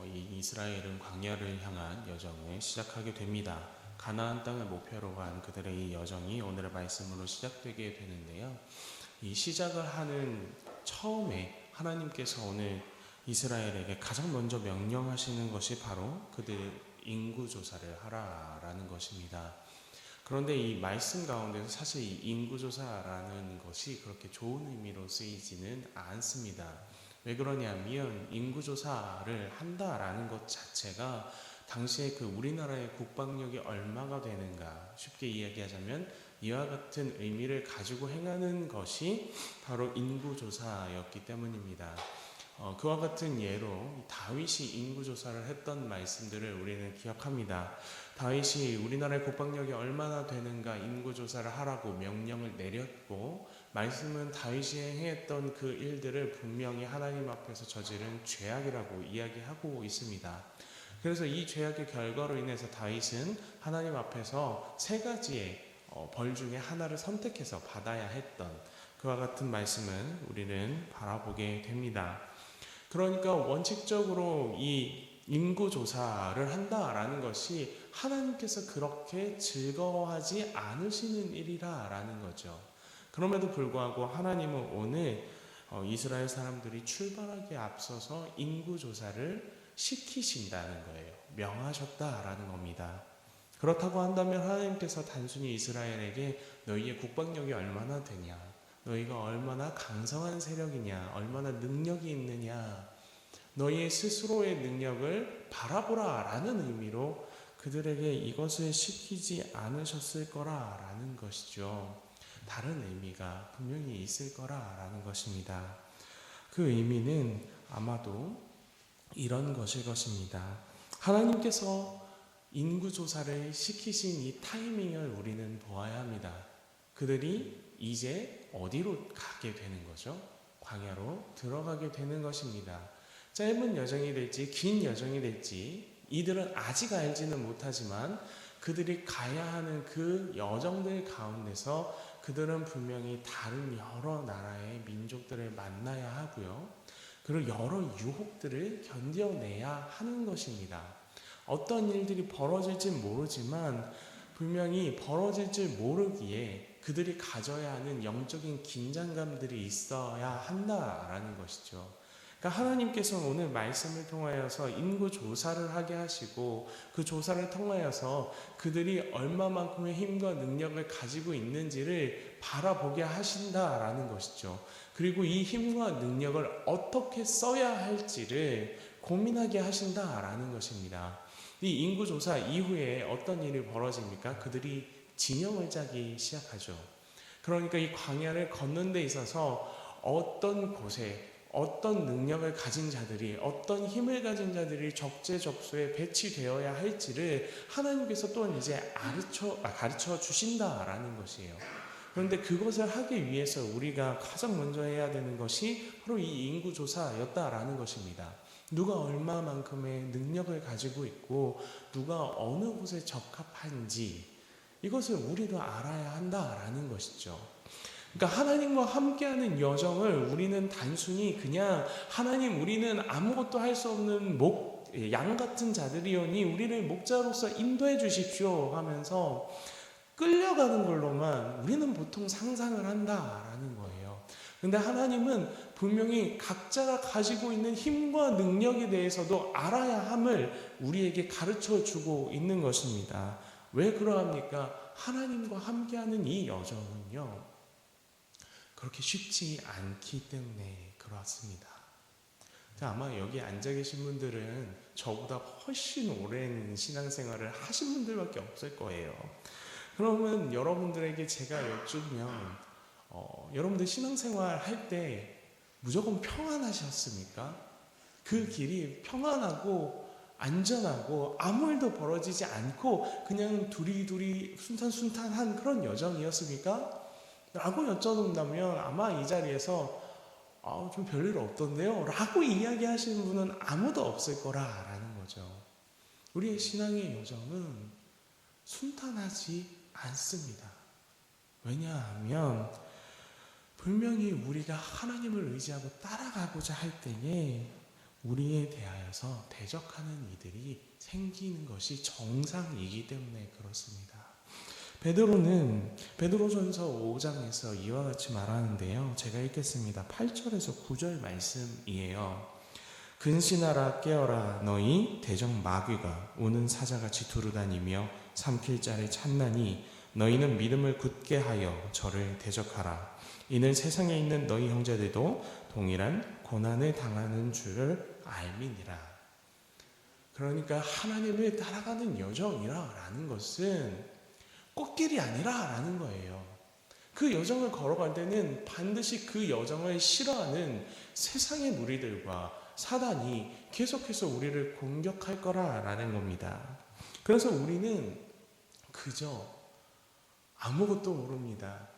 이 이스라엘은 광야를 향한 여정을 시작하게 됩니다. 가나안 땅을 목표로 한 그들의 이 여정이 오늘의 말씀으로 시작되게 되는데요. 이 시작을 하는 처음에 하나님께서 오늘 이스라엘에게 가장 먼저 명령하시는 것이 바로 그들 인구조사를 하라라는 것입니다. 그런데 이 말씀 가운데서 사실 이 인구조사라는 것이 그렇게 좋은 의미로 쓰이지는 않습니다. 왜 그러냐면 인구조사를 한다라는 것 자체가 당시에 그 우리나라의 국방력이 얼마가 되는가, 쉽게 이야기하자면 이와 같은 의미를 가지고 행하는 것이 바로 인구조사였기 때문입니다. 그와 같은 예로 다윗이 인구조사를 했던 말씀들을 우리는 기억합니다. 다윗이 우리나라의 국방력이 얼마나 되는가 인구조사를 하라고 명령을 내렸고, 말씀은 다윗이 행했던 그 일들을 분명히 하나님 앞에서 저지른 죄악이라고 이야기하고 있습니다. 그래서 이 죄악의 결과로 인해서 다윗은 하나님 앞에서 세 가지의 벌 중에 하나를 선택해서 받아야 했던 그와 같은 말씀을 우리는 바라보게 됩니다. 그러니까 원칙적으로 이 인구조사를 한다라는 것이 하나님께서 그렇게 즐거워하지 않으시는 일이라는 거죠. 그럼에도 불구하고 하나님은 오늘 이스라엘 사람들이 출발하기에 앞서서 인구조사를 시키신다는 거예요. 명하셨다라는 겁니다. 그렇다고 한다면 하나님께서 단순히 이스라엘에게 너희의 국방력이 얼마나 되냐, 너희가 얼마나 강성한 세력이냐, 얼마나 능력이 있느냐, 너희의 스스로의 능력을 바라보라 라는 의미로 그들에게 이것을 시키지 않으셨을 거라라는 것이죠. 다른 의미가 분명히 있을 거라라는 것입니다. 그 의미는 아마도 이런 것일 것입니다. 하나님께서 인구조사를 시키신 이 타이밍을 우리는 보아야 합니다. 그들이 이제 어디로 가게 되는 거죠? 광야로 들어가게 되는 것입니다. 짧은 여정이 될지 긴 여정이 될지 이들은 아직 알지는 못하지만 그들이 가야 하는 그 여정들 가운데서 그들은 분명히 다른 여러 나라의 민족들을 만나야 하고요. 그리고 여러 유혹들을 견뎌내야 하는 것입니다. 어떤 일들이 벌어질지 모르지만 분명히 벌어질 줄 모르기에 그들이 가져야 하는 영적인 긴장감들이 있어야 한다라는 것이죠. 그러니까 하나님께서는 오늘 말씀을 통하여서 인구 조사를 하게 하시고 그 조사를 통하여서 그들이 얼마만큼의 힘과 능력을 가지고 있는지를 바라보게 하신다라는 것이죠. 그리고 이 힘과 능력을 어떻게 써야 할지를 고민하게 하신다라는 것입니다. 이 인구조사 이후에 어떤 일이 벌어집니까? 그들이 진영을 짜기 시작하죠. 그러니까 이 광야를 걷는 데 있어서 어떤 곳에 어떤 능력을 가진 자들이, 어떤 힘을 가진 자들이 적재적소에 배치되어야 할지를 하나님께서 또한 이제 가르쳐 주신다라는 것이에요. 그런데 그것을 하기 위해서 우리가 가장 먼저 해야 되는 것이 바로 이 인구조사였다라는 것입니다. 누가 얼마만큼의 능력을 가지고 있고 누가 어느 곳에 적합한지 이것을 우리도 알아야 한다라는 것이죠. 그러니까 하나님과 함께하는 여정을 우리는 단순히 그냥 하나님 우리는 아무것도 할 수 없는 양 같은 자들이오니 우리를 목자로서 인도해 주십시오 하면서 끌려가는 걸로만 우리는 보통 상상을 한다라는 거예요. 근데 하나님은 분명히 각자가 가지고 있는 힘과 능력에 대해서도 알아야 함을 우리에게 가르쳐 주고 있는 것입니다. 왜 그러합니까? 하나님과 함께하는 이 여정은요, 그렇게 쉽지 않기 때문에 그렇습니다. 아마 여기 앉아 계신 분들은 저보다 훨씬 오랜 신앙생활을 하신 분들밖에 없을 거예요. 그러면 여러분들에게 제가 여쭈면 여러분들 신앙생활 할 때 무조건 평안하셨습니까? 그 길이 평안하고 안전하고 아무 일도 벌어지지 않고 그냥 두리두리 순탄순탄한 그런 여정이었습니까? 라고 여쭤본다면 아마 이 자리에서 좀 별일 없던데요? 라고 이야기하시는 분은 아무도 없을 거라는 거죠. 우리의 신앙의 여정은 순탄하지 않습니다. 왜냐하면 분명히 우리가 하나님을 의지하고 따라가고자 할 때에 우리에 대하여서 가서 대적하는 이들이 생기는 것이 정상이기 때문에 그렇습니다. 베드로는 베드로전서 5장에서 이와 같이 말하는데요. 제가 읽겠습니다. 8절에서 9절 말씀이에요. 근신하라 깨어라 너희 대적 마귀가 우는 사자같이 두루다니며 삼킬 자를 찾나니 너희는 믿음을 굳게 하여 저를 대적하라. 이는 세상에 있는 너희 형제들도 동일한 고난을 당하는 줄을 알미니라. 그러니까 하나님을 따라가는 여정이라는 것은 꽃길이 아니라라는 거예요. 그 여정을 걸어갈 때는 반드시 그 여정을 싫어하는 세상의 무리들과 사단이 계속해서 우리를 공격할 거라라는 겁니다. 그래서 우리는 그저 아무것도 모릅니다.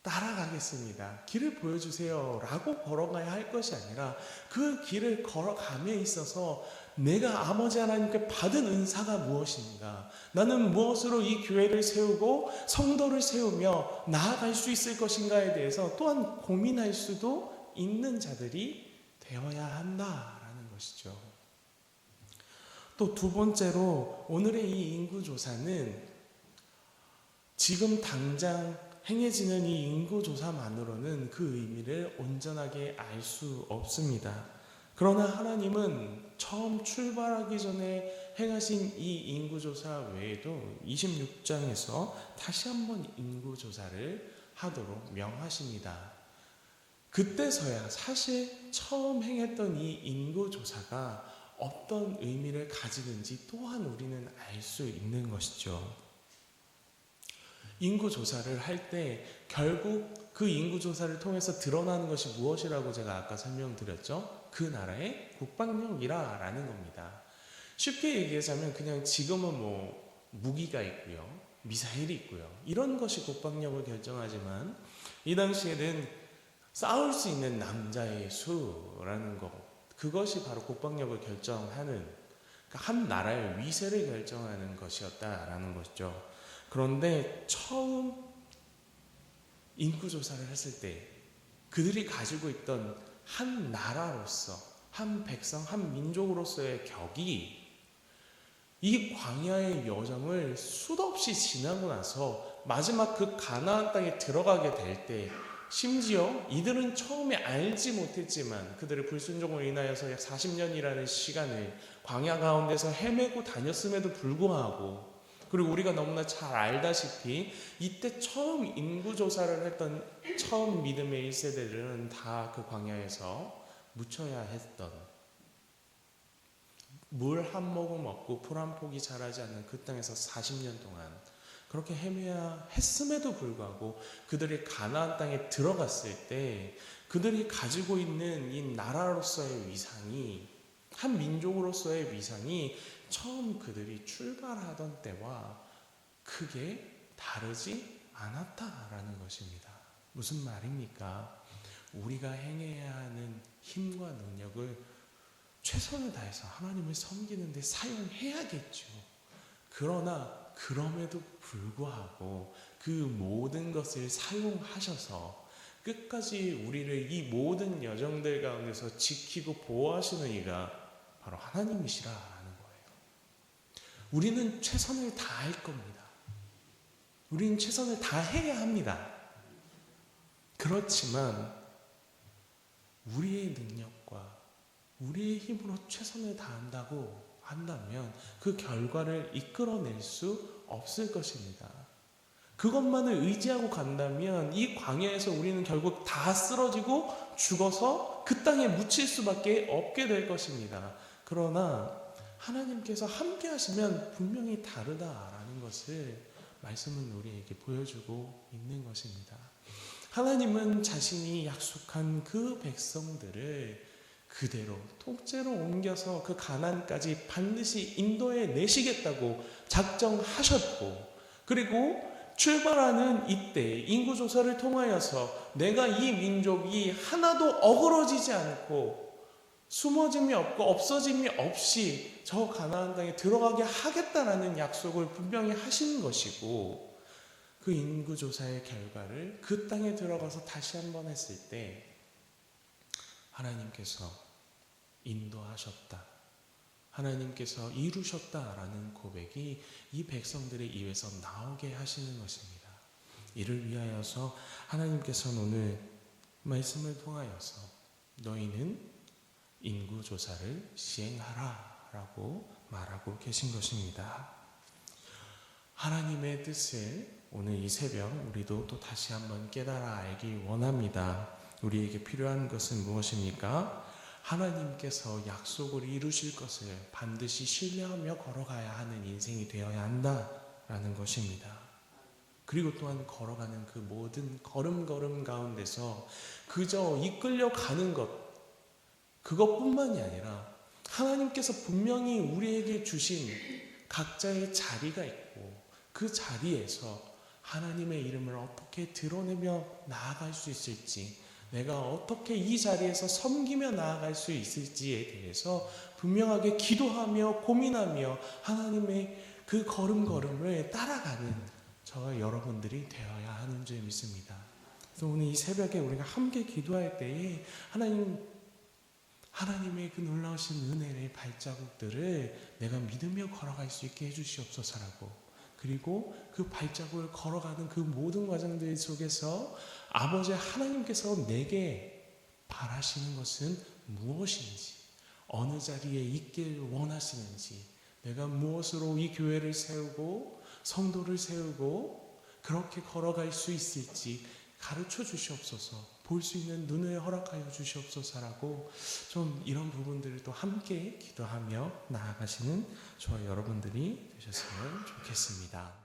따라가겠습니다. 길을 보여주세요 라고 걸어가야 할 것이 아니라 그 길을 걸어감에 있어서 내가 아버지 하나님께 받은 은사가 무엇인가, 나는 무엇으로 이 교회를 세우고 성도를 세우며 나아갈 수 있을 것인가에 대해서 또한 고민할 수도 있는 자들이 되어야 한다라는 것이죠. 또 두 번째로 오늘의 이 인구조사는 지금 당장 행해지는 이 인구조사만으로는 그 의미를 온전하게 알 수 없습니다. 그러나 하나님은 처음 출발하기 전에 행하신 이 인구조사 외에도 26장에서 다시 한번 인구조사를 하도록 명하십니다. 그때서야 사실 처음 행했던 이 인구조사가 어떤 의미를 가지는지 또한 우리는 알 수 있는 것이죠. 인구조사를 할 때 결국 그 인구조사를 통해서 드러나는 것이 무엇이라고 제가 아까 설명드렸죠? 그 나라의 국방력이라는 겁니다. 쉽게 얘기하자면 그냥 지금은 무기가 있고요, 미사일이 있고요, 이런 것이 국방력을 결정하지만 이 당시에는 싸울 수 있는 남자의 수라는 것, 그것이 바로 국방력을 결정하는, 한 나라의 위세를 결정하는 것이었다라는 것이죠. 그런데 처음 인구조사를 했을 때 그들이 가지고 있던 한 나라로서, 한 백성, 한 민족으로서의 격이 이 광야의 여정을 수도 없이 지나고 나서 마지막 그 가나안 땅에 들어가게 될 때, 심지어 이들은 처음에 알지 못했지만 그들의 불순종으로 인하여서 약 40년이라는 시간을 광야 가운데서 헤매고 다녔음에도 불구하고, 그리고 우리가 너무나 잘 알다시피 이때 처음 인구조사를 했던 처음 믿음의 1세대들은 다 그 광야에서 묻혀야 했던, 물 한 모금 없고 풀 한 폭이 자라지 않는 그 땅에서 40년 동안 그렇게 헤매야 했음에도 불구하고 그들이 가나안 땅에 들어갔을 때 그들이 가지고 있는 이 나라로서의 위상이, 한 민족으로서의 위상이 처음 그들이 출발하던 때와 크게 다르지 않았다라는 것입니다. 무슨 말입니까? 우리가 행해야 하는 힘과 능력을 최선을 다해서 하나님을 섬기는 데 사용해야겠죠. 그러나 그럼에도 불구하고 그 모든 것을 사용하셔서 끝까지 우리를 이 모든 여정들 가운데서 지키고 보호하시는 이가 바로 하나님이시라는 거예요. 우리는 최선을 다할 겁니다. 우리는 최선을 다해야 합니다. 그렇지만 우리의 능력과 우리의 힘으로 최선을 다한다고 한다면 그 결과를 이끌어낼 수 없을 것입니다. 그것만을 의지하고 간다면 이 광야에서 우리는 결국 다 쓰러지고 죽어서 그 땅에 묻힐 수밖에 없게 될 것입니다. 그러나 하나님께서 함께 하시면 분명히 다르다라는 것을 말씀은 우리에게 보여주고 있는 것입니다. 하나님은 자신이 약속한 그 백성들을 그대로 통째로 옮겨서 그 가나안까지 반드시 인도해 내시겠다고 작정하셨고, 그리고 출발하는 이때 인구조사를 통하여서 내가 이 민족이 하나도 어그러지지 않고 숨어짐이 없고 없어짐이 없이 저 가나안 땅에 들어가게 하겠다라는 약속을 분명히 하신 것이고, 그 인구조사의 결과를 그 땅에 들어가서 다시 한번 했을 때 하나님께서 인도하셨다. 하나님께서 이루셨다라는 고백이 이 백성들의 입에서 나오게 하시는 것입니다. 이를 위하여서 하나님께서는 오늘 말씀을 통하여서 너희는 인구조사를 시행하라 라고 말하고 계신 것입니다. 하나님의 뜻을 오늘 이 새벽 우리도 또 다시 한번 깨달아 알기 원합니다. 우리에게 필요한 것은 무엇입니까? 하나님께서 약속을 이루실 것을 반드시 신뢰하며 걸어가야 하는 인생이 되어야 한다라는 것입니다. 그리고 또한 걸어가는 그 모든 걸음걸음 가운데서 그저 이끌려 가는 것, 그것뿐만이 아니라 하나님께서 분명히 우리에게 주신 각자의 자리가 있고 그 자리에서 하나님의 이름을 어떻게 드러내며 나아갈 수 있을지, 내가 어떻게 이 자리에서 섬기며 나아갈 수 있을지에 대해서 분명하게 기도하며 고민하며 하나님의 그 걸음걸음을 따라가는 저와 여러분들이 되어야 하는 줄 믿습니다. 그래서 오늘 이 새벽에 우리가 함께 기도할 때에 하나님의 그 놀라우신 은혜의 발자국들을 내가 믿으며 걸어갈 수 있게 해주시옵소서라고, 그리고 그 발자국을 걸어가는 그 모든 과정들 속에서 아버지 하나님께서 내게 바라시는 것은 무엇인지, 어느 자리에 있길 원하시는지, 내가 무엇으로 이 교회를 세우고 성도를 세우고 그렇게 걸어갈 수 있을지 가르쳐 주시옵소서, 볼 수 있는 눈을 허락하여 주시옵소서라고 좀 이런 부분들을 또 함께 기도하며 나아가시는 저와 여러분들이 되셨으면 좋겠습니다.